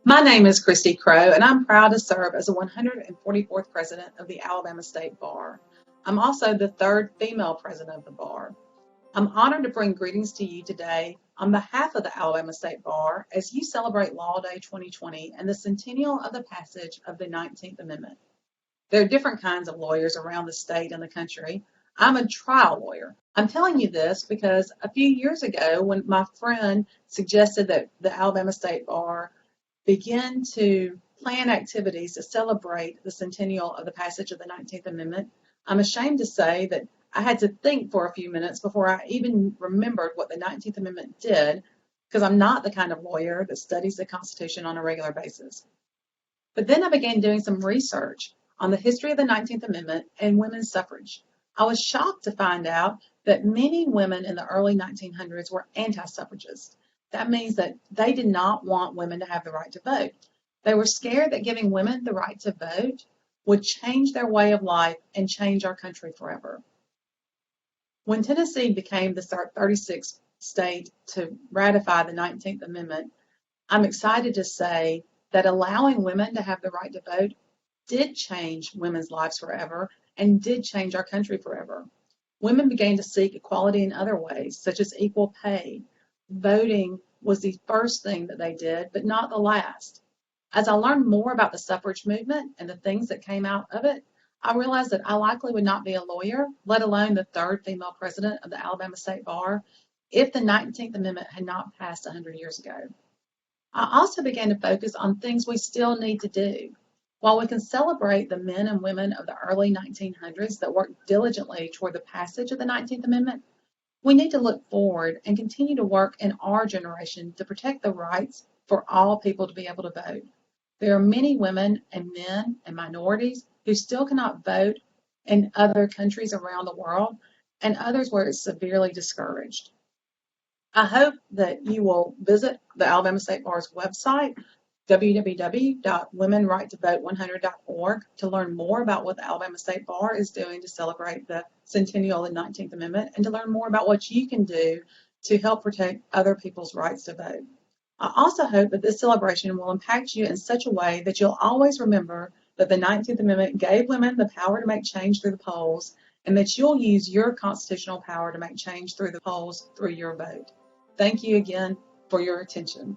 My name is Christy Crow, and I'm proud to serve as the 144th president of the Alabama State Bar. I'm also the third female president of the bar. I'm honored to bring greetings to you today on behalf of the Alabama State Bar as you celebrate Law Day 2020 and the centennial of the passage of the 19th Amendment. There are different kinds of lawyers around the state and the country. I'm a trial lawyer. I'm telling you this because a few years ago, when my friend suggested that the Alabama State Bar begin to plan activities to celebrate the centennial of the passage of the 19th Amendment, I'm ashamed to say that I had to think for a few minutes before I even remembered what the 19th Amendment did, because I'm not the kind of lawyer that studies the Constitution on a regular basis. But then I began doing some research on the history of the 19th Amendment and women's suffrage. I was shocked to find out that many women in the early 1900s were anti-suffragists. That means that they did not want women to have the right to vote. They were scared that giving women the right to vote would change their way of life and change our country forever. When Tennessee became the 36th state to ratify the 19th Amendment, I'm excited to say that allowing women to have the right to vote did change women's lives forever and did change our country forever. Women began to seek equality in other ways, such as equal pay. Voting was the first thing that they did, but not the last. As I learned more about the suffrage movement and the things that came out of it, I realized that I likely would not be a lawyer, let alone the third female president of the Alabama State Bar, if the 19th Amendment had not passed 100 years ago. I also began to focus on things we still need to do. While we can celebrate the men and women of the early 1900s that worked diligently toward the passage of the 19th Amendment, we need to look forward and continue to work in our generation to protect the rights for all people to be able to vote. There are many women and men and minorities who still cannot vote in other countries around the world, and others where it's severely discouraged. I hope that you will visit the Alabama State Bar's website, www.womenrighttovote100.org, to learn more about what the Alabama State Bar is doing to celebrate the centennial of the 19th Amendment and to learn more about what you can do to help protect other people's rights to vote. I also hope that this celebration will impact you in such a way that you'll always remember that the 19th Amendment gave women the power to make change through the polls, and that you'll use your constitutional power to make change through the polls through your vote. Thank you again for your attention.